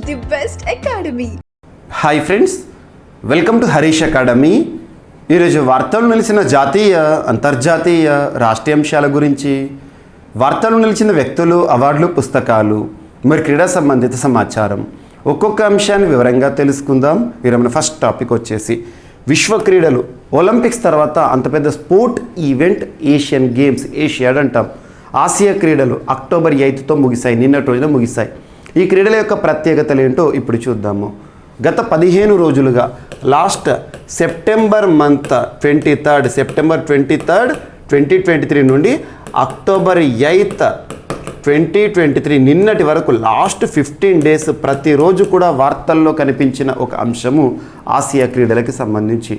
the best academy. Hi friends, welcome to Harish academy. ఈరోజు వార్తలు నిలిచిన జాతీయ అంతర్జాతీయ రాష్ట్రీయ అంశాల గురించి, వార్తలు నిలిచిన వ్యక్తులు, అవార్డులు, పుస్తకాలు, మరి క్రీడా సంబంధిత సమాచారం ఒక్కొక్క అంశాన్ని వివరంగా తెలుసుకుందాం. మన ఫస్ట్ టాపిక్ వచ్చేసి విశ్వ క్రీడలు. ఒలింపిక్స్ తర్వాత అంత పెద్ద స్పోర్ట్ ఈవెంట్ ఏషియన్ గేమ్స్, ఏషియాడ్ అంటాం. ఆసియా క్రీడలు అక్టోబర్ 8తో ముగిశాయి, నిన్నటి రోజున ముగిశాయి. ఈ క్రీడల యొక్క ప్రత్యేకతలు ఏంటో ఇప్పుడు చూద్దాము. గత 15 రోజులుగా లాస్ట్ సెప్టెంబర్ 23, 2023 నుండి అక్టోబర్ 8, 2023 నిన్నటి వరకు లాస్ట్ 15 డేస్ ప్రతిరోజు కూడా వార్తల్లో కనిపించిన ఒక అంశము ఆసియా క్రీడలకి సంబంధించి.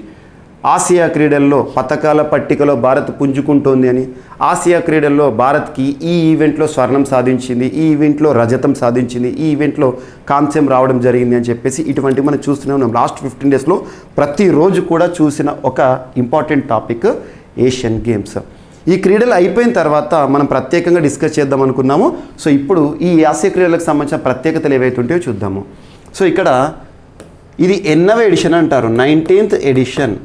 ఆసియా క్రీడల్లో పతకాల పట్టికలో భారత్ పుంజుకుంటోంది అని, ఆసియా క్రీడల్లో భారత్కి ఈ ఈవెంట్లో స్వర్ణం సాధించింది, ఈ ఈవెంట్లో రజతం సాధించింది, ఈ ఈవెంట్లో కాంస్యం రావడం జరిగింది అని చెప్పేసి ఇటువంటి మనం చూస్తూనే ఉన్నాం. లాస్ట్ 15 డేస్లో ప్రతిరోజు కూడా చూసిన ఒక ఇంపార్టెంట్ టాపిక్ ఏషియన్ గేమ్స్. ఈ క్రీడలు అయిపోయిన తర్వాత మనం ప్రత్యేకంగా డిస్కస్ చేద్దాం అనుకున్నాము. సో ఇప్పుడు ఈ ఆసియా క్రీడలకు సంబంధించిన ప్రత్యేకతలు ఏవైతే ఉంటాయో చూద్దాము. సో ఇక్కడ ఇది ఎన్నవ ఎడిషన్ అంటారు, 19th edition.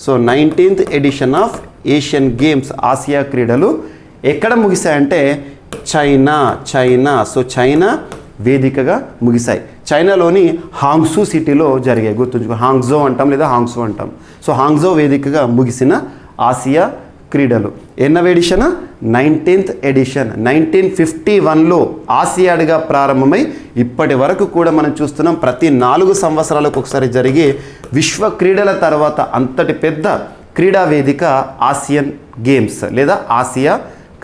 So 19th edition of Asian Games, ఆసియా క్రీడలు ఎక్కడ ముగిశాయంటే చైనా. సో చైనా వేదికగా ముగిశాయి. చైనాలోని హాంగ్జూ సిటీలో జరిగాయి. గుర్తుంచుకో, హాంగ్జో అంటాం లేదా హాంగ్జూ అంటాం. సో హాంగ్జో వేదికగా ముగిసిన ఆసియా క్రీడలు ఎన్నవ ఎడిషన్? 19th edition. 1951లో ఆసియాడ్గా ప్రారంభమై ఇప్పటి వరకు కూడా మనం చూస్తున్నాం ప్రతి 4 సంవత్సరాలకు ఒకసారి జరిగే విశ్వ క్రీడల తర్వాత అంతటి పెద్ద క్రీడా వేదిక ఆసియన్ గేమ్స్ లేదా ఆసియా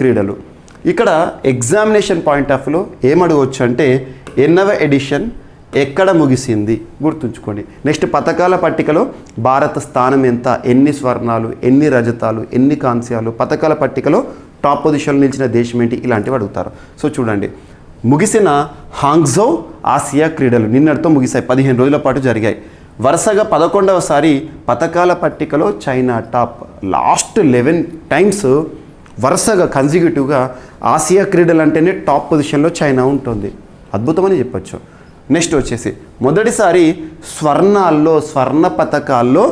క్రీడలు. ఇక్కడ ఎగ్జామినేషన్ పాయింట్ ఆఫ్ వ్యూలో ఏమడగవచ్చు అంటే ఎన్నవ ఎడిషన్, ఎక్కడ ముగిసింది గుర్తుంచుకోండి. నెక్స్ట్ పతకాల పట్టికలో భారత స్థానం ఎంత, ఎన్ని స్వర్ణాలు, ఎన్ని రజతాలు, ఎన్ని కాంస్యాలు, పతకాల పట్టికలో టాప్ పొజిషన్లో నిలిచిన దేశం ఏంటి, ఇలాంటివి అడుగుతారు. సో చూడండి, ముగిసిన హాంగ్జో ఆసియా క్రీడలు నిన్నటితో ముగిశాయి, 15 రోజుల పాటు జరిగాయి. వరుసగా 11వసారి పతకాల పట్టికలో చైనా టాప్. లాస్ట్ 11 టైమ్స్ వరుసగా కన్సిక్యూటివ్గా ఆసియా క్రీడలు అంటేనే టాప్ పొజిషన్లో చైనా ఉంటుంది. అద్భుతమని చెప్పచ్చు. నెక్స్ట్ వచ్చేసి మొదటిసారి స్వర్ణ పతకాల్లో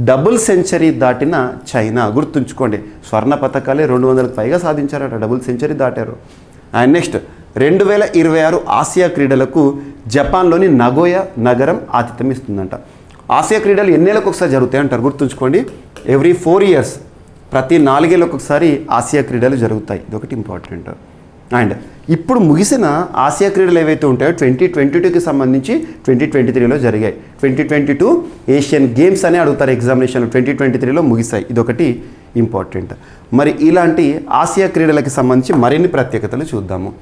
డబుల్ సెంచరీ దాటిన చైనా. గుర్తుంచుకోండి, స్వర్ణ పతకాలే 200కు పైగా సాధించారట, డబుల్ సెంచరీ దాటారు. అండ్ నెక్స్ట్ 2026 ఆసియా క్రీడలకు జపాన్లోని నగోయా నగరం ఆతిథ్యం ఇస్తుందంట. ఆసియా క్రీడలు ఎన్నేళ్ళకు ఒకసారి జరుగుతాయి అంటారు, గుర్తుంచుకోండి. ఎవ్రీ 4 years, ప్రతి 4 ఏళ్ళకు ఒకసారి ఆసియా క్రీడలు జరుగుతాయి. ఇదొకటి ఇంపార్టెంట్. అండ్ ఇప్పుడు ముగిసిన ఆసియా క్రీడలు ఏవైతే ఉంటాయో 2022కి సంబంధించి 2023లో జరిగాయి. 2022 ఏషియన్ గేమ్స్ అని అడుగుతారు ఎగ్జామినేషన్లో, 2023లో ముగిశాయి. ఇదొకటి ఇంపార్టెంట్. మరి ఇలాంటి ఆసియా క్రీడలకి సంబంధించి మరిన్ని ప్రత్యేకతలు చూద్దాము.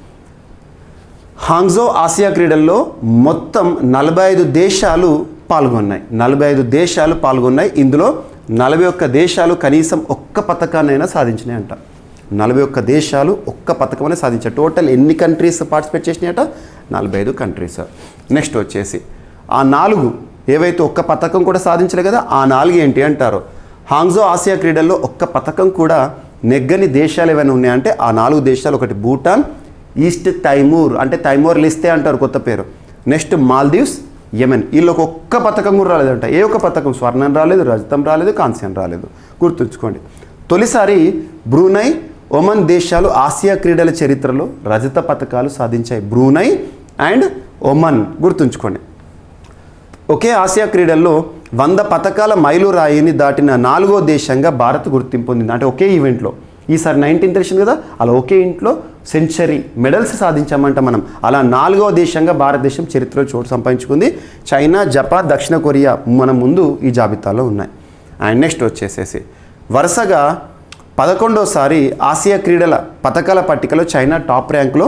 హాంగ్జో ఆసియా క్రీడల్లో మొత్తం 45 దేశాలు పాల్గొన్నాయి. 45 దేశాలు పాల్గొన్నాయి. ఇందులో 41 దేశాలు కనీసం ఒక్క పతకాన్నైనా సాధించినాయి అంట. 41 దేశాలు ఒక్క పథకమనే సాధించారు. టోటల్ ఎన్ని కంట్రీస్ పార్టిసిపేట్ చేసినాయట? 45 కంట్రీస్. నెక్స్ట్ వచ్చేసి ఆ 4 ఏవైతే ఒక్క పథకం కూడా సాధించలే కదా, ఆ 4 ఏంటి అంటారు. హాంగ్జో ఆసియా క్రీడల్లో ఒక్క పథకం కూడా నెగ్గని దేశాలు ఏమైనా ఉన్నాయంటే ఆ 4 దేశాలు. ఒకటి భూటాన్, ఈస్ట్ తైమూర్ అంటే తైమూర్ లిస్తే అంటారు కొత్త పేరు. Next Maldives, Yemen. వీళ్ళకి ఒక్క పథకం కూడా రాలేదంట. ఏ ఒక్క పథకం, స్వర్ణం రాలేదు, రజతం రాలేదు, కాంస్యం రాలేదు. గుర్తుంచుకోండి. తొలిసారి బ్రూనై, ఒమన్ దేశాలు ఆసియా క్రీడల చరిత్రలో రజత పథకాలు సాధించాయి. బ్రూనై అండ్ ఒమన్ గుర్తుంచుకోండి. ఒకే ఆసియా క్రీడల్లో 100 పథకాల మైలురాయిని దాటిన 4వ దేశంగా భారత్ గుర్తింపు పొందింది. అంటే ఒకే ఈవెంట్లో, ఈసారి 19th ఎడిషన్ కదా, అలా ఒకే ఇంట్లో సెంచరీ మెడల్స్ సాధించామంట మనం. అలా 4వ దేశంగా భారతదేశం చరిత్రలో చోటు సంపాదించుకుంది. చైనా, జపాన్, దక్షిణ కొరియా మన ముందు ఈ జాబితాలో ఉన్నాయి. అండ్ నెక్స్ట్ వచ్చేసేసి వరుసగా 11వసారి ఆసియా క్రీడల పతకాల పట్టికలో చైనా టాప్ ర్యాంక్లో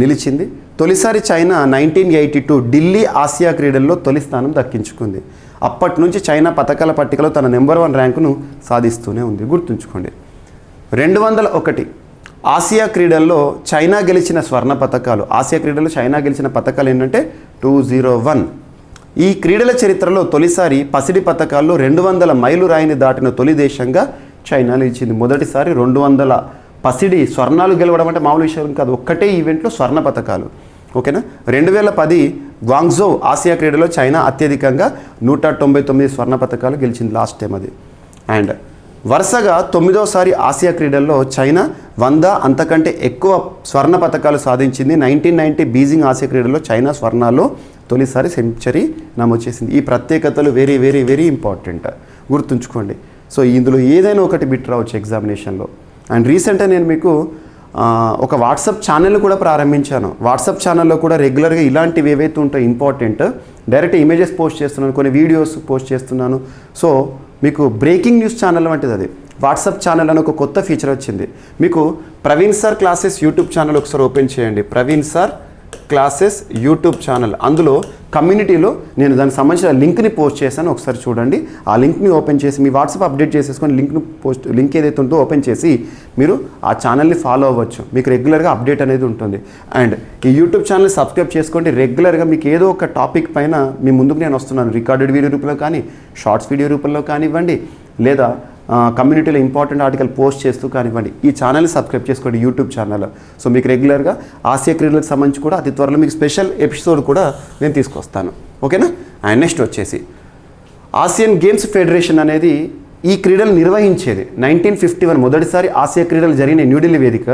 నిలిచింది. తొలిసారి చైనా 1982 ఢిల్లీ ఆసియా క్రీడల్లో తొలి స్థానం దక్కించుకుంది. అప్పటి నుంచి చైనా పతకాల పట్టికలో తన నెంబర్ 1 ర్యాంకును సాధిస్తూనే ఉంది. గుర్తుంచుకోండి. 201 ఆసియా క్రీడల్లో చైనా గెలిచిన స్వర్ణ పతకాలు. ఆసియా క్రీడల్లో చైనా గెలిచిన పతకాలు ఏంటంటే 201. ఈ క్రీడల చరిత్రలో తొలిసారి పసిడి పతకాల్లో 200 మైలురాయిని దాటిన తొలి దేశంగా చైనా నిలిచింది. మొదటిసారి 200 పసిడి స్వర్ణాలు గెలవడం అంటే మామూలు విషయం కాదు. ఒక్కటే ఈవెంట్లో స్వర్ణ పతకాలు. ఓకేనా. 2010 గ్వాంగ్జో ఆసియా క్రీడలో చైనా అత్యధికంగా 199 స్వర్ణ పతకాలు గెలిచింది లాస్ట్ టైం అది. అండ్ వరుసగా 9వసారి ఆసియా క్రీడల్లో చైనా 100 అంతకంటే ఎక్కువ స్వర్ణ పతకాలు సాధించింది. 1990 బీజింగ్ ఆసియా క్రీడల్లో చైనా స్వర్ణాల్లో తొలిసారి సెంచరీ నమోదు చేసింది. ఈ ప్రత్యేకతలు వెరీ వెరీ వెరీ ఇంపార్టెంట్, గుర్తుంచుకోండి. సో ఇందులో ఏదైనా ఒకటి బిట్ రావచ్చు ఎగ్జామినేషన్లో. అండ్ రీసెంట్గా నేను మీకు ఒక వాట్సాప్ ఛానల్ కూడా ప్రారంభించాను. వాట్సాప్ ఛానల్లో కూడా రెగ్యులర్గా ఇలాంటివి ఏవైతే ఉంటాయో ఇంపార్టెంట్ డైరెక్ట్ ఇమేజెస్ పోస్ట్ చేస్తున్నాను, కొన్ని వీడియోస్ పోస్ట్ చేస్తున్నాను. సో మీకు బ్రేకింగ్ న్యూస్ ఛానల్ వంటిది అది. వాట్సాప్ ఛానల్ అని ఒక కొత్త ఫీచర్ వచ్చింది. మీకు Praveen sir classes YouTube channel ఒకసారి ఓపెన్ చేయండి. Praveen sir classes YouTube channel, అందులో కమ్యూనిటీలో నేను దానికి సంబంధించిన లింక్ని పోస్ట్ చేశాను, ఒకసారి చూడండి. ఆ లింక్ని ఓపెన్ చేసి మీ వాట్సాప్ అప్డేట్ చేసేసుకొని లింక్ ఏదైతే ఉందో ఓపెన్ చేసి మీరు ఆ ఛానల్ని ఫాలో అవ్వచ్చు. మీకు రెగ్యులర్గా అప్డేట్ అనేది ఉంటుంది. అండ్ ఈ యూట్యూబ్ ఛానల్ని సబ్స్క్రైబ్ చేసుకోండి. రెగ్యులర్గా మీకు ఏదో ఒక టాపిక్ పైన మీ ముందుకు నేను వస్తున్నాను. రికార్డెడ్ వీడియో రూపంలో కానీ, షార్ట్స్ వీడియో రూపంలో కానివ్వండి, లేదా కమ్యూనిటీలో ఇంపార్టెంట్ ఆర్టికల్ పోస్ట్ చేస్తూ కానివ్వండి. ఈ ఛానల్ని సబ్స్క్రైబ్ చేసుకోండి, యూట్యూబ్ ఛానల్. సో మీకు రెగ్యులర్గా ఆసియా క్రీడలకు సంబంధించి కూడా అతి త్వరలో మీకు స్పెషల్ ఎపిసోడ్ కూడా నేను తీసుకొస్తాను. ఓకేనా? అండ్ నెక్స్ట్ వచ్చేసి ఆసియన్ గేమ్స్ ఫెడరేషన్ అనేది ఈ క్రీడలు నిర్వహించేది. 1951 మొదటిసారి ఆసియా క్రీడలు జరిగిన న్యూఢిల్లీ వేదిక.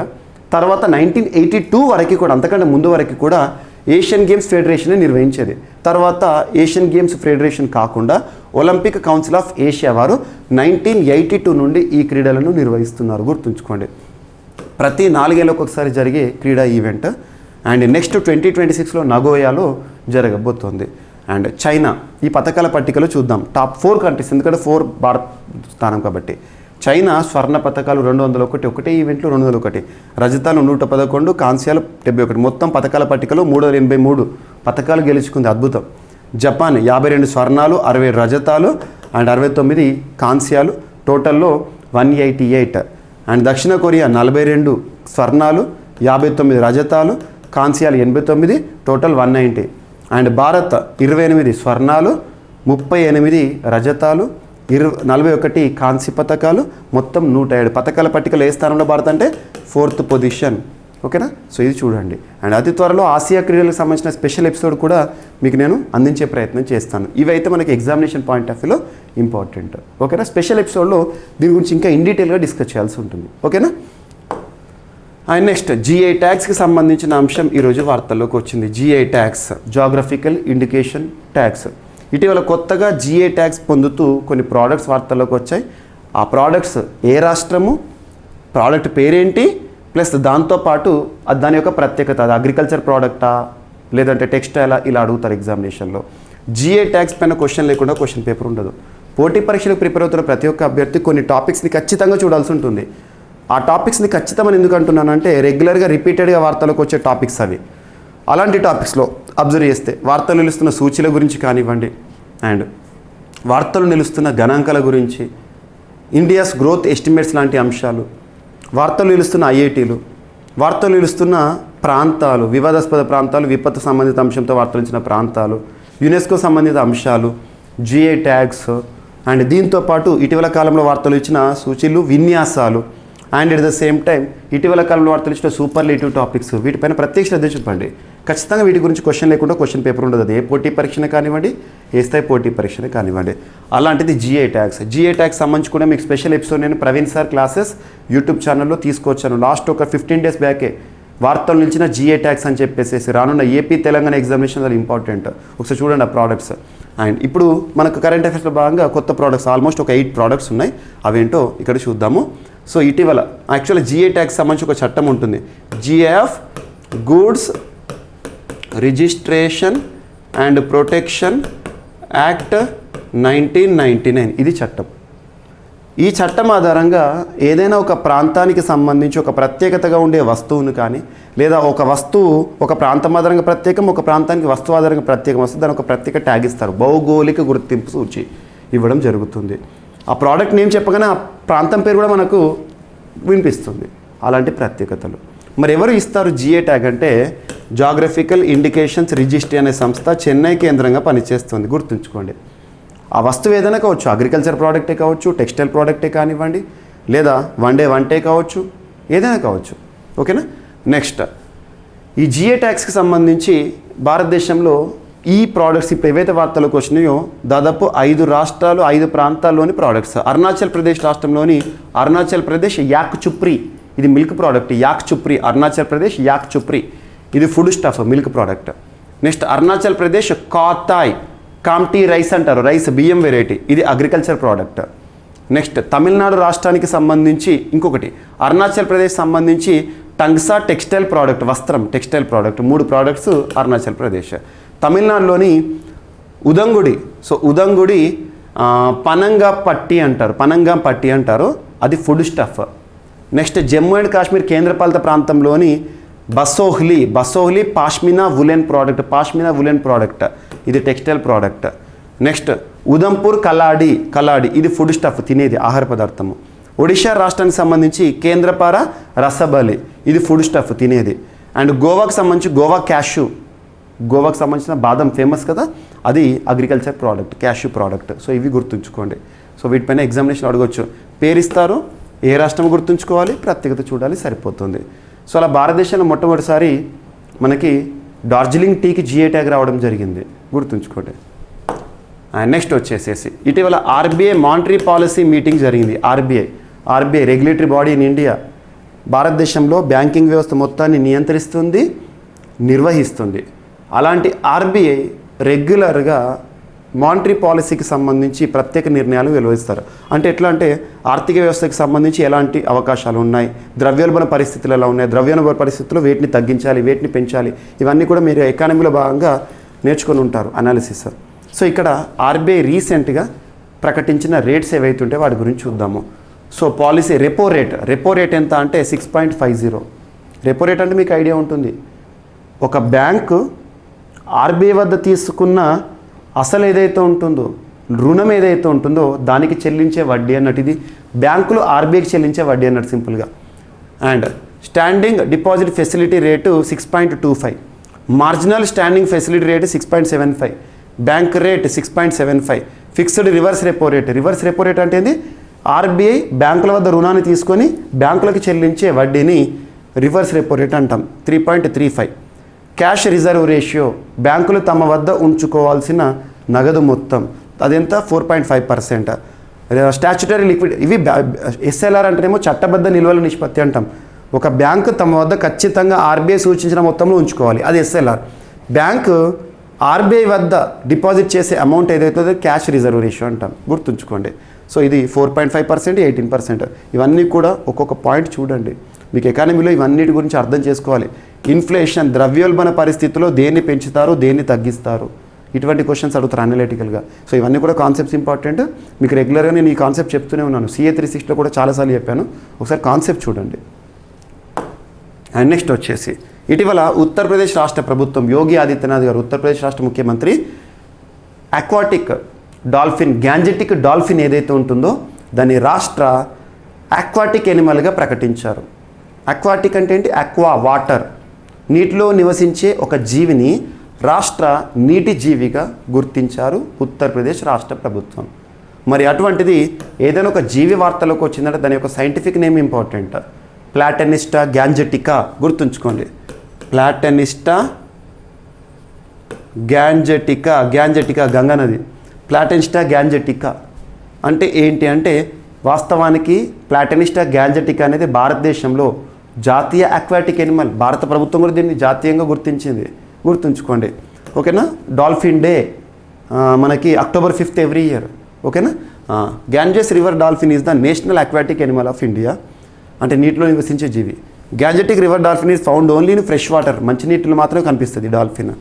తర్వాత 1982 వరకు కూడా, అంతకంటే ముందు వరకు కూడా ఏషియన్ గేమ్స్ ఫెడరేషన్ నిర్వహించేది. తర్వాత ఏషియన్ గేమ్స్ ఫెడరేషన్ కాకుండా ఒలింపిక్ కౌన్సిల్ ఆఫ్ ఏషియా వారు 1982 నుండి ఈ క్రీడలను నిర్వహిస్తున్నారు, గుర్తుంచుకోండి. ప్రతి 4 ఏళ్ళకు ఒకసారి జరిగే క్రీడా ఈవెంట్. అండ్ నెక్స్ట్ 2026లో నగోయాలో జరగబోతోంది. అండ్ చైనా ఈ పథకాల పట్టికలో చూద్దాం. టాప్ 4 కంట్రీస్, ఎందుకంటే 4 భారత్ స్థానం కాబట్టి. చైనా స్వర్ణ పథకాలు 201, ఒకటే ఈవెంట్లు 201, రజతాలు 111, కాంస్యాలు 71, మొత్తం పథకాల పట్టికలో 383 పథకాలు గెలుచుకుంది, అద్భుతం. జపాన్ 52 స్వర్ణాలు, 60 రజతాలు అండ్ 69 కాంస్యాలు, టోటల్లో 188. అండ్ దక్షిణ కొరియా 42 స్వర్ణాలు, 59 రజతాలు, కాంస్యాలు 89, టోటల్ 190. అండ్ భారత్ 28 స్వర్ణాలు, 38 రజతాలు, 41 కాంస్య పథకాలు, మొత్తం 107 పథకాల పట్టికలో ఏ స్థానంలో భారత్ అంటే 4th పొజిషన్. ఓకేనా? సో ఇది చూడండి. అండ్ అతి త్వరలో ఆసియా క్రీడలకు సంబంధించిన స్పెషల్ ఎపిసోడ్ కూడా మీకు నేను అందించే ప్రయత్నం చేస్తాను. ఇవైతే మనకి ఎగ్జామినేషన్ పాయింట్ ఆఫ్ వ్యూలో ఇంపార్టెంట్. ఓకేనా? స్పెషల్ ఎపిసోడ్లో దీని గురించి ఇంకా ఇన్ డీటెయిల్గా డిస్కస్ చేయాల్సి ఉంటుంది. ఓకేనా? అండ్ నెక్స్ట్ జిఐ ట్యాగ్స్కి సంబంధించిన అంశం ఈరోజు వార్తల్లోకి వచ్చింది. GI tags, geographical indication tags. ఇటీవల కొత్తగా జిఐ ట్యాగ్స్ పొందుతూ కొన్ని ప్రోడక్ట్స్ వార్తల్లోకి వచ్చాయి. ఆ ప్రోడక్ట్స్ ఏ రాష్ట్రము, ప్రోడక్ట్ పేరేంటి, ప్లస్ దాంతోపాటు దాని యొక్క ప్రత్యేకత, అది అగ్రికల్చర్ ప్రోడక్టా లేదంటే టెక్స్టైలా, ఇలా అడుగుతారు ఎగ్జామినేషన్లో. జిఐ ట్యాగ్స్ పైన క్వశ్చన్ లేకుండా క్వశ్చన్ పేపర్ ఉండదు. పోటీ పరీక్షలకు ప్రిపేర్ అవుతున్న ప్రతి ఒక్క అభ్యర్థి కొన్ని టాపిక్స్ని ఖచ్చితంగా చూడాల్సి ఉంటుంది. ఆ టాపిక్స్ని ఖచ్చితమని ఎందుకు అంటున్నానంటే రెగ్యులర్గా రిపీటెడ్గా వార్తలకు వచ్చే టాపిక్స్ అవి. అలాంటి టాపిక్స్లో అబ్జర్వ్ చేస్తే వార్తలు నిలుస్తున్న సూచీల గురించి కానివ్వండి, అండ్ వార్తలు నిలుస్తున్న గణాంకాల గురించి, ఇండియాస్ గ్రోత్ ఎస్టిమేట్స్ లాంటి అంశాలు, వార్తలు నిలుస్తున్న ఐఐటీలు, వార్తలు నిలుస్తున్న ప్రాంతాలు, వివాదాస్పద ప్రాంతాలు, విపత్తు సంబంధిత అంశంతో వార్తలు ఇచ్చిన ప్రాంతాలు, యునెస్కో సంబంధిత అంశాలు, జిఐ ట్యాగ్స్, అండ్ దీంతోపాటు ఇటీవల కాలంలో వార్తలు ఇచ్చిన సూచీలు, విన్యాసాలు, and at the same time ఇటీవల కాలంలో వార్తలు ఇచ్చిన సూపర్లేటివ్ టాపిక్స్, వీటిపైన ప్రత్యేక శ్రద్ధ చూపండి. ఖచ్చితంగా వీటి గురించి క్వశ్చన్ లేకుండా క్వశ్చన్ పేపర్ ఉండదు. అది ఏ పోటీ పరీక్షనే కానివ్వండి, ఏ స్థాయి పోటీ పరీక్షనే కానివ్వండి. అలాంటిది జిఐ ట్యాగ్స్. జిఐ ట్యాగ్స్ సంబంధించి కూడా మీకు స్పెషల్ ఎపిసోడ్ నేను ప్రవీణ్ సార్ క్లాసెస్ యూట్యూబ్ ఛానల్లో తీసుకొచ్చాను. లాస్ట్ ఒక 15 days బ్యాకే వార్తలు నిలిచిన జిఐ ట్యాగ్స్ అని చెప్పేసి రానున్న ఏపీ తెలంగాణ ఎగ్జామినేషన్ అది ఇంపార్టెంట్. ఒకసారి చూడండి ఆ ప్రోడక్ట్స్. అండ్ ఇప్పుడు మనకు కరెంట్ అఫైర్స్లో భాగంగా కొత్త ప్రోడక్ట్స్ ఆల్మోస్ట్ ఒక 8 ప్రోడక్ట్స్ ఉన్నాయి. అవేంటో ఇక్కడ చూద్దాము. సో ఇటీవల యాక్చువల్లీ జిఐ ట్యాగ్స్ సంబంధించి ఒక చట్టం ఉంటుంది. GI of goods registration and protection act 1999, ఇది చట్టం. ఈ చట్టం ఆధారంగా ఏదైనా ఒక ప్రాంతానికి సంబంధించి ఒక ప్రత్యేకతగా ఉండే వస్తువును కానీ, లేదా ఒక వస్తువు ఒక ప్రాంతం ఆధారంగా ప్రత్యేకం, ఒక ప్రాంతానికి వస్తువు ఆధారంగా ప్రత్యేకం వస్తే దాని ఒక ప్రత్యేక ట్యాగ్ ఇస్తారు. భౌగోళిక గుర్తింపు సూచి ఇవ్వడం జరుగుతుంది. ఆ ప్రోడక్ట్ నేమ్ చెప్పగానే ఆ ప్రాంతం పేరు కూడా మనకు వినిపిస్తుంది. అలాంటి ప్రత్యేకతలు మరి ఎవరు ఇస్తారు జిఐ ట్యాగ్ అంటే జాగ్రఫికల్ ఇండికేషన్స్ రిజిస్ట్రీ అనే సంస్థ చెన్నై కేంద్రంగా పనిచేస్తుంది. గుర్తుంచుకోండి. ఆ వస్తువు ఏదైనా కావచ్చు, అగ్రికల్చర్ ప్రోడక్టే కావచ్చు, టెక్స్టైల్ ప్రోడక్టే కానివ్వండి, లేదా వంటే కావచ్చు, ఏదైనా కావచ్చు. ఓకేనా? నెక్స్ట్ ఈ జిఐ ట్యాగ్స్కి సంబంధించి భారతదేశంలో ఈ ప్రోడక్ట్స్ ఇప్పుడు ఏవైతే వార్తలకు వచ్చినాయో దాదాపు 5 రాష్ట్రాలు 5 ప్రాంతాల్లోని ప్రోడక్ట్స్. అరుణాచల్ ప్రదేశ్ రాష్ట్రంలోని అరుణాచల్ ప్రదేశ్ యాక్ చుప్రీ, ఇది మిల్క్ ప్రోడక్ట్. యాక్ చుప్రీ, అరుణాచల్ ప్రదేశ్ యాక్ చుప్రీ, ఇది food stuff milk product. Next Arunachal Pradesh కాతాయ్, కామ్టీ rice అంటారు, రైస్ బియ్యం వెరైటీ, ఇది అగ్రికల్చర్ ప్రోడక్ట్. నెక్స్ట్ తమిళనాడు రాష్ట్రానికి సంబంధించి ఇంకొకటి, అరుణాచల్ ప్రదేశ్ సంబంధించి టంగ్సా టెక్స్టైల్ ప్రోడక్ట్, వస్త్రం textile product, 3 products Arunachal Pradesh. తమిళనాడులోని ఉదంగుడి, సో ఉదంగుడి పనంగాపట్టి అంటారు, అది food stuff. Next Jammu and Kashmir కేంద్రపాలిత ప్రాంతంలోని బసోహ్లీ పాష్మినా వులెన్ ప్రోడక్ట్, ఇది textile product. Next Udhampur Kaladi, ఇది ఫుడ్ స్టఫ్, తినేది ఆహార పదార్థము. ఒడిషా రాష్ట్రానికి సంబంధించి కేంద్రపార రసబలి, ఇది ఫుడ్ స్టఫ్, తినేది. అండ్ గోవాకు సంబంధించి గోవా క్యాష్యూ, గోవాకు సంబంధించిన బాదం ఫేమస్ కదా, అది agriculture product, cashew product. So ఇవి గుర్తుంచుకోండి. సో వీటిపైన ఎగ్జామినేషన్ అడగవచ్చు. పేరిస్తారు, ఏ రాష్ట్రం గుర్తుంచుకోవాలి, ప్రత్యేకత చూడాలి, సరిపోతుంది. సో అలా భారతదేశంలో మొట్టమొదటిసారి మనకి డార్జిలింగ్ టీకి జిఐ ట్యాగ్ రావడం జరిగింది, గుర్తుంచుకోండి. నెక్స్ట్ వచ్చేసేసి ఇటీవల ఆర్బీఐ మానిటరీ పాలసీ మీటింగ్ జరిగింది. RBI regulatory body in India, భారతదేశంలో బ్యాంకింగ్ వ్యవస్థ మొత్తాన్ని నియంత్రిస్తుంది, నిర్వహిస్తుంది. అలాంటి ఆర్బీఐ రెగ్యులర్గా మానిటరీ పాలసీకి సంబంధించి ప్రత్యేక నిర్ణయాలు వెలువరిస్తారు. అంటే ఎట్లా అంటే ఆర్థిక వ్యవస్థకి సంబంధించి ఎలాంటి అవకాశాలు ఉన్నాయి, ద్రవ్యోల్బణ పరిస్థితులు ఎలా ఉన్నాయి, ద్రవ్యోల్బణ పరిస్థితుల్లో వేటిని తగ్గించాలి, వేటిని పెంచాలి, ఇవన్నీ కూడా మీరు ఎకానమీలో భాగంగా నేర్చుకొని ఉంటారు, అనాలిసిస్. సో ఇక్కడ ఆర్బీఐ రీసెంట్గా ప్రకటించిన రేట్స్ ఏవైతే ఉంటే వాటి గురించి చూద్దాము. సో పాలసీ రెపో రేట్ ఎంత అంటే 6.50. రెపో రేట్ అంటే మీకు ఐడియా ఉంటుంది, ఒక బ్యాంకు ఆర్బీఐ వద్ద తీసుకున్న అసలు ఏదైతే ఉంటుందో, రుణం ఏదైతే ఉంటుందో దానికి చెల్లించే వడ్డీ అన్నట్టు, ఇది బ్యాంకులు ఆర్బీఐకి చెల్లించే వడ్డీ అన్నట్టు సింపుల్గా. And standing deposit facility rate 6.25, marginal standing facility rate 6.75, bank rate 6.75, fixed reverse repo rate అంటే ఏంది, ఆర్బీఐ బ్యాంకుల వద్ద రుణాన్ని తీసుకొని బ్యాంకులకు చెల్లించే వడ్డీని రివర్స్ రెపో రేట్ అంటాం, 3.35. క్యాష్ రిజర్వ్ రేషియో, బ్యాంకులు తమ వద్ద ఉంచుకోవాల్సిన నగదు మొత్తం, అదెంత 4.5%. స్టాచ్యుటరీ లిక్విడ్, ఇవి ఎస్ఎల్ఆర్ అంటేనేమో చట్టబద్ధ నిల్వల నిష్పత్తి అంటాం. ఒక బ్యాంకు తమ వద్ద ఖచ్చితంగా ఆర్బీఐ సూచించిన మొత్తంలో ఉంచుకోవాలి, అది ఎస్ఎల్ఆర్. బ్యాంకు ఆర్బీఐ వద్ద డిపాజిట్ చేసే అమౌంట్ ఏదైతే క్యాష్ రిజర్వ్ రేషియో అంటాం, గుర్తుంచుకోండి. సో ఇది 4.5%, 18%. ఇవన్నీ కూడా ఒక్కొక్క పాయింట్ చూడండి, మీకు ఎకానమీలో ఇవన్నిటి గురించి అర్థం చేసుకోవాలి. ఇన్ఫ్లేషన్, ద్రవ్యోల్బణ పరిస్థితుల్లో దేన్ని పెంచుతారు, దేన్ని తగ్గిస్తారు, ఇటువంటి క్వశ్చన్స్ అడుగుతారు అనలిటికల్గా. సో ఇవన్నీ కూడా కాన్సెప్ట్స్ ఇంపార్టెంట్. మీకు రెగ్యులర్గా నేను ఈ కాన్సెప్ట్ చెప్తూనే ఉన్నాను, CA 360లో కూడా చాలాసార్లు చెప్పాను, ఒకసారి కాన్సెప్ట్ చూడండి. అండ్ నెక్స్ట్ వచ్చేసి ఇటీవల ఉత్తరప్రదేశ్ రాష్ట్ర ప్రభుత్వం, యోగి ఆదిత్యనాథ్ గారు, ఉత్తరప్రదేశ్ రాష్ట్ర ముఖ్యమంత్రి, అక్వాటిక్ డాల్ఫిన్, గ్యాంజెటిక్ డాల్ఫిన్ ఏదైతే ఉంటుందో దాన్ని రాష్ట్ర అక్వాటిక్ ఎనిమల్గా ప్రకటించారు. అక్వాటిక్ అంటే ఏంటి, అక్వా వాటర్, నీటిలో నివసించే ఒక జీవిని రాష్ట్ర నీటి జీవిగా గుర్తించారు ఉత్తరప్రదేశ్ రాష్ట్ర ప్రభుత్వం. మరి అటువంటిది ఏదైనా ఒక జీవి వార్తలోకి వచ్చిందంటే దాని యొక్క సైంటిఫిక్ నేమ్ ఇంపార్టెంట్, ప్లాటనిస్టా గ్యాంజెటికా, గుర్తుంచుకోండి. ప్లాటనిస్టా గ్యాంజెటికా గంగా నది, ప్లాటనిస్టా గ్యాంజెటికా అంటే ఏంటి అంటే వాస్తవానికి ప్లాటనిస్టా గ్యాంజెటికా అనేది భారతదేశంలో జాతీయ అక్వాటిక్ ఎనిమల్. భారత ప్రభుత్వం కూడా దీన్ని జాతీయంగా గుర్తించింది, గుర్తుంచుకోండి. ఓకేనా. డాల్ఫిన్ డే మనకి October 5th ఎవ్రీ ఇయర్. ఓకేనా. Ganges river dolphin is the national aquatic animal of India, అంటే నీటిలో నివసించే జీవి. Gangetic river dolphin is found only in fresh water, మంచినీటిలో మాత్రమే కనిపిస్తుంది డాల్ఫిన్.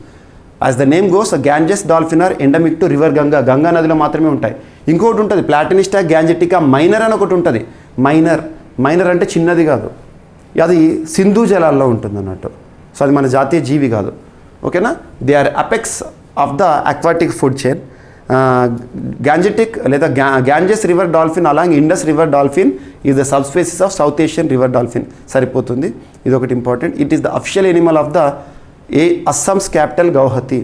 As the name goes, Ganges dolphin are endemic to river Ganga నదిలో మాత్రమే ఉంటాయి. ఇంకొకటి ఉంటుంది ప్లాటనిస్టా గ్యాంజెటికా మైనర్ అని ఒకటి ఉంటుంది. మైనర్ అంటే చిన్నది కాదు, అది సింధు జలాల్లో ఉంటుంది అన్నట్టు. సో అది మన జాతీయ జీవి కాదు. ఓకేనా. They are apex of the aquatic food chain. Gangetic లేదా Ganges river dolphin along Indus river dolphin is the subspecies of South Asian river dolphin. సరిపోతుంది, ఇది ఒకటి important. It is the official animal of the Assam's capital Guwahati.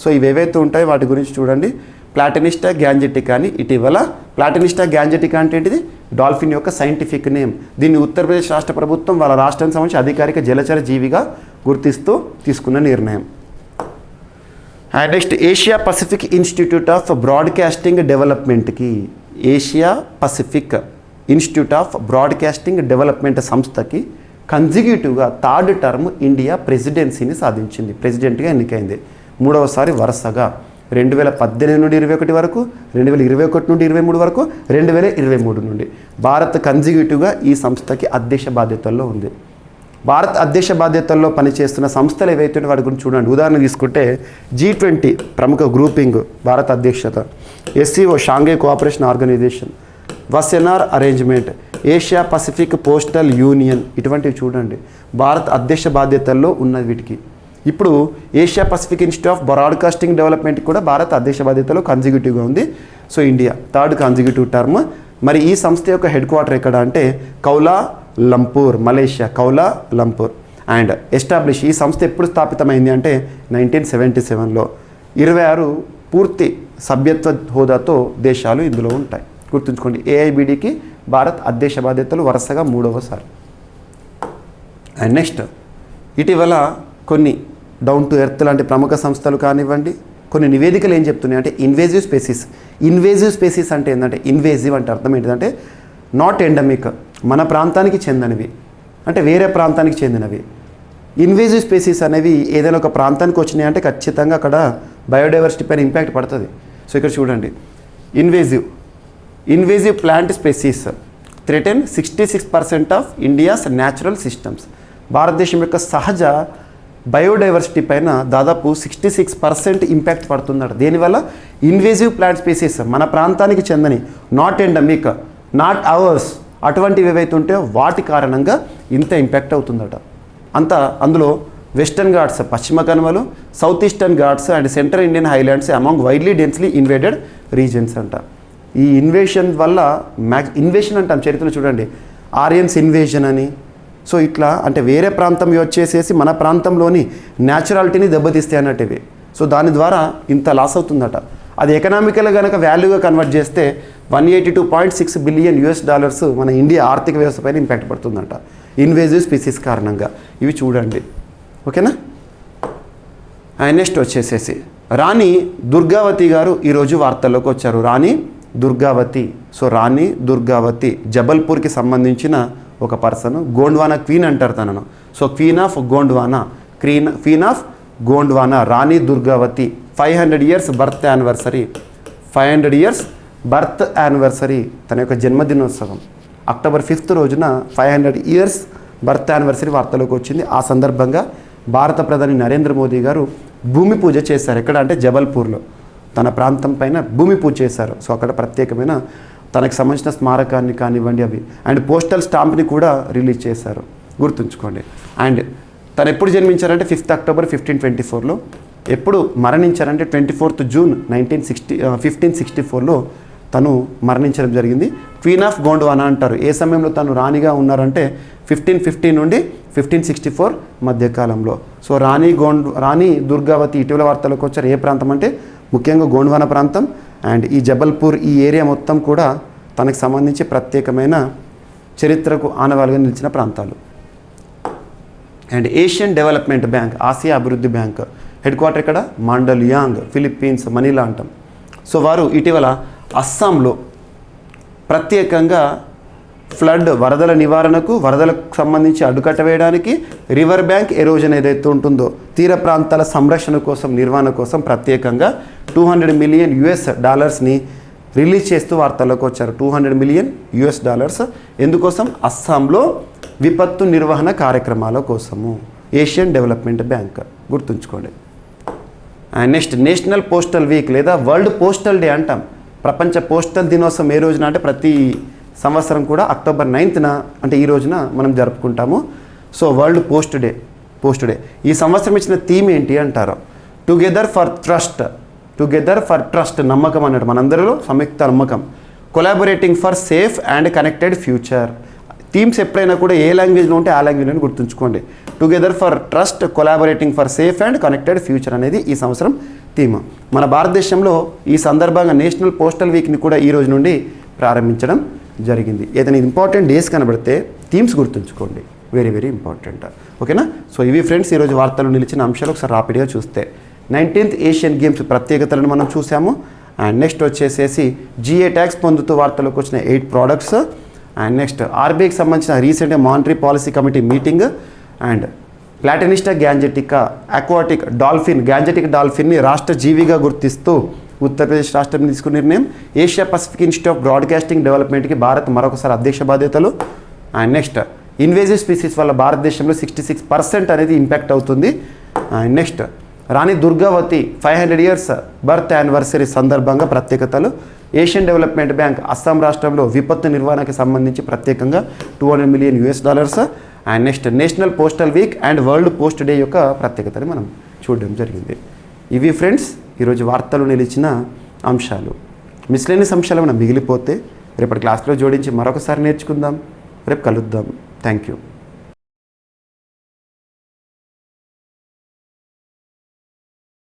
So ఇవేవైతే ఉంటాయో వాటి గురించి చూడండి. ప్లాటనిస్టా గ్యాంజెటికా అని ఇటీవల, ప్లాటనిస్టా గ్యాంజెటికా అంటే ఏంటిది, డాల్ఫిన్ యొక్క సైంటిఫిక్ నేమ్. దీన్ని ఉత్తరప్రదేశ్ రాష్ట్ర ప్రభుత్వం వాళ్ళ రాష్ట్రానికి సంబంధించి అధికారిక జలచర జీవిగా గుర్తిస్తూ తీసుకున్న నిర్ణయం. And next Asia Pacific institute of broadcasting డెవలప్మెంట్కి Asia Pacific institute of broadcasting development సంస్థకి కన్జిక్యూటివ్గా థర్డ్ టర్మ్ ఇండియా ప్రెసిడెన్సీని సాధించింది, ప్రెసిడెంట్గా ఎన్నికైంది మూడవసారి వరుసగా 2018 నుండి 21 వరకు, 2021 నుండి 23 వరకు, 2023 నుండి భారత్ కన్జిక్యూటివ్గా ఈ సంస్థకి అధ్యక్ష బాధ్యతల్లో ఉంది. భారత్ అధ్యక్ష బాధ్యతల్లో పనిచేస్తున్న సంస్థలు ఏవైతే వాటి గురించి చూడండి. ఉదాహరణ తీసుకుంటే G20 ప్రముఖ గ్రూపింగ్ భారత అధ్యక్షత, SCO Shanghai cooperation organization, Wassenaar arrangement, Asia Pacific postal union, ఇటువంటివి చూడండి భారత్ అధ్యక్ష బాధ్యతల్లో ఉన్నది. వీటికి ఇప్పుడు Asia Pacific institute of broadcasting development కూడా భారత్ అధ్యక్ష బాధ్యతలో కన్జిక్యూటివ్గా ఉంది. So India third consecutive term. మరి ఈ సంస్థ యొక్క హెడ్ క్వార్టర్ ఎక్కడ అంటే Kuala Lumpur, Malaysia, Kuala Lumpur. And establish ఈ సంస్థ ఎప్పుడు స్థాపితమైంది అంటే 1977లో. 26 పూర్తి సభ్యత్వ హోదాతో దేశాలు ఇందులో ఉంటాయి, గుర్తుంచుకోండి. ఏఐబిడికి భారత్ అధ్యక్ష బాధ్యతలు వరుసగా మూడవసారి. అండ్ నెక్స్ట్ ఇటీవల కొన్ని డౌన్ టు ఎర్త్ లాంటి ప్రముఖ సంస్థలు కానివ్వండి, కొన్ని నివేదికలు ఏం చెప్తున్నాయి అంటే ఇన్వేజివ్ స్పీసీస్. ఇన్వేజివ్ స్పీసీస్ అంటే ఏంటంటే, ఇన్వేజివ్ అంటే అర్థం ఏంటంటే నాట్ ఎండమిక్, మన ప్రాంతానికి చెందినవి అంటే వేరే ప్రాంతానికి చెందినవి. ఇన్వేజివ్ స్పీసీస్ అనేవి ఏదైనా ఒక ప్రాంతానికి వచ్చినాయి అంటే ఖచ్చితంగా అక్కడ బయోడైవర్సిటీ పైన ఇంపాక్ట్ పడుతుంది. సో ఇక్కడ చూడండి, invasive plant species threaten 66% of India's natural systems. భారతదేశం యొక్క సహజ బయోడైవర్సిటీ పైన దాదాపు 66% ఇంపాక్ట్ పడుతుందట. దీనివల్ల ఇన్వేజివ్ ప్లాంట్ స్పీసీస్ మన ప్రాంతానికి చెందని, నాట్ ఎండమిక్, నాట్ అవర్స్, అటువంటివి ఏవైతే ఉంటాయో వాటి కారణంగా ఇంత ఇంపాక్ట్ అవుతుందట. అందులో వెస్టర్న్ ఘాట్స్ పశ్చిమ కనుమలు, south eastern Ghats and central Indian highlands among widely densely invaded regions అంట. ఈ ఇన్వేషన్ వల్ల ఇన్వేషన్ అంటాం చరిత్రలో చూడండి, ఆరియన్స్ ఇన్వేషన్ అని. సో ఇట్లా అంటే వేరే ప్రాంతం వచ్చేసేసి మన ప్రాంతంలోని న్యాచురాలిటీని దెబ్బతీస్తాయి అన్నట్టువి. సో దాని ద్వారా ఇంత లాస్ అవుతుందట. అది ఎకనామికల్గా కనుక వాల్యూగా కన్వర్ట్ చేస్తే $182.6 బిలియన్ మన ఇండియా ఆర్థిక వ్యవస్థ పైన ఇంపాక్ట్ పడుతుందంట ఇన్వేజివ్ స్పీసీస్ కారణంగా. ఇవి చూడండి, ఓకేనా. అండ్ నెక్స్ట్ వచ్చేసేసి రాణి దుర్గావతి గారు ఈరోజు వార్తల్లోకి వచ్చారు. రాణి దుర్గావతి. సో రాణి దుర్గావతి జబల్పూర్కి సంబంధించిన ఒక పర్సన్, గోండ్వానా క్వీన్ అంటారు తనను. So queen of Gondwana Rani Durgavati 500 years birth anniversary. 500 years birth anniversary, తన యొక్క జన్మదినోత్సవం అక్టోబర్ 5th రోజున 500 years బర్త్ యానివర్సరీ వార్తలోకి వచ్చింది. ఆ సందర్భంగా భారత ప్రధాని నరేంద్ర మోదీ గారు భూమి పూజ చేశారు. ఎక్కడ అంటే జబల్పూర్లో తన ప్రాంతం పైన భూమి పూజ చేశారు. సో అక్కడ ప్రత్యేకమైన తనకు సంబంధించిన స్మారకాన్ని కానివ్వండి అవి అండ్ పోస్టల్ స్టాంప్ని కూడా రిలీజ్ చేశారు, గుర్తుంచుకోండి. అండ్ తను ఎప్పుడు జన్మించారంటే 5th October 1524లో. ఎప్పుడు మరణించారంటే 24th June 1564లో తను మరణించడం జరిగింది. క్వీన్ ఆఫ్ గోండ్వానా అంటారు. ఏ సమయంలో తను రాణిగా ఉన్నారంటే 1550 నుండి 1564 మధ్యకాలంలో. సో రాణి దుర్గావతి ఇటీవల వార్తలకు వచ్చారు. ఏ ప్రాంతం అంటే ముఖ్యంగా గోండ్వానా ప్రాంతం అండ్ ఈ జబల్పూర్ ఈ ఏరియా మొత్తం కూడా తనకు సంబంధించి ప్రత్యేకమైన చరిత్రకు ఆనవాలుగా నిలిచిన ప్రాంతాలు. And Asian development bank, Asia అభివృద్ధి బ్యాంక్ హెడ్ క్వార్టర్ ఇక్కడ మాండలియాంగ్, ఫిలిప్పీన్స్, మనీలా అంటాం. సో వారు ఇటీవల అస్సాంలో ప్రత్యేకంగా ఫ్లడ్ వరదల నివారణకు, వరదలకు సంబంధించి అడ్డుకట్ట వేయడానికి, రివర్ బ్యాంక్ ఎరోజన్ ఏదైతే ఉంటుందో తీర ప్రాంతాల సంరక్షణ కోసం, నిర్వహణ కోసం ప్రత్యేకంగా $200 million రిలీజ్ చేస్తూ వార్తల్లోకి వచ్చారు. $200 million ఎందుకోసం? అస్సాంలో విపత్తు నిర్వహణ కార్యక్రమాల కోసము. ఏషియన్ డెవలప్మెంట్ బ్యాంక్, గుర్తుంచుకోండి. And next national postal week లేదా వరల్డ్ పోస్టల్ డే అంటాం. ప్రపంచ పోస్టల్ దినోత్సవం ఏ రోజున అంటే ప్రతి సంవత్సరం కూడా October 9th అంటే ఈ రోజున మనం జరుపుకుంటాము. So world post day. ఈ సంవత్సరం ఇచ్చిన థీమ్ ఏంటి అంటారు? టుగెదర్ ఫర్ ట్రస్ట్, నమ్మకం అన్నట్టు మనందరిలో సంయుక్త నమ్మకం. Collaborating for safe and connected future. Themes ఎప్పుడైనా కూడా ఏ లాంగ్వేజ్లో ఉంటే ఆ లాంగ్వేజ్లో గుర్తుంచుకోండి. Together for trust, collaborating for safe and connected future అనేది ఈ సంవత్సరం థీమ్. మన భారతదేశంలో ఈ సందర్భంగా నేషనల్ పోస్టల్ వీక్ని కూడా ఈ రోజు నుండి ప్రారంభించడం జరిగింది. ఏదైనా ఇంపార్టెంట్ డేస్ కనబడితే థీమ్స్ గుర్తుంచుకోండి, వెరీ వెరీ ఇంపార్టెంట్. ఓకేనా? సో ఇవి ఫ్రెండ్స్ ఈరోజు వార్తలు నిలిచిన అంశాలు. ఒకసారి రాపిడ్గా చూస్తే 19th ఏషియన్ గేమ్స్ ప్రత్యేకతలను మనం చూసాము. అండ్ నెక్స్ట్ వచ్చేసేసి జిఏ ట్యాక్స్ పొందుతూ వార్తలకు వచ్చిన 8 ప్రోడక్ట్స్. అండ్ నెక్స్ట్ ఆర్బీఐకి సంబంధించిన recent monetary policy committee meeting. And platanista gangetica aquatic dolphin డాల్ఫిన్ని రాష్ట్ర జీవిగా గుర్తిస్తూ ఉత్తరప్రదేశ్ రాష్ట్రం తీసుకున్న నిర్ణయం. Asia Pacific institute of broadcasting డెవలప్మెంట్కి భారత్ మరొకసారి అధ్యక్ష బాధ్యతలు. అండ్ నెక్స్ట్ ఇన్వేజివ్ స్పీసీస్ వల్ల భారతదేశంలో 66% అనేది ఇంపాక్ట్ అవుతుంది. And next Rani Durgavati 500 years birth anniversary సందర్భంగా ప్రత్యేకతలు. ఏషియన్ డెవలప్మెంట్ బ్యాంక్ అస్సాం రాష్ట్రంలో విపత్తు నిర్వహణకి సంబంధించి ప్రత్యేకంగా $200 million. And next national postal week and world post day యొక్క ప్రత్యేకతని మనం చూడడం జరిగింది. ఇవి ఫ్రెండ్స్ ఈరోజు వార్తలు నిలిచిన అంశాలు. మిస్లేనియస్ అంశాలు మనం మిగిలిపోతే రేపటి క్లాస్లో జోడించి మరొకసారి నేర్చుకుందాం. రేపు కలుద్దాం. Thank you.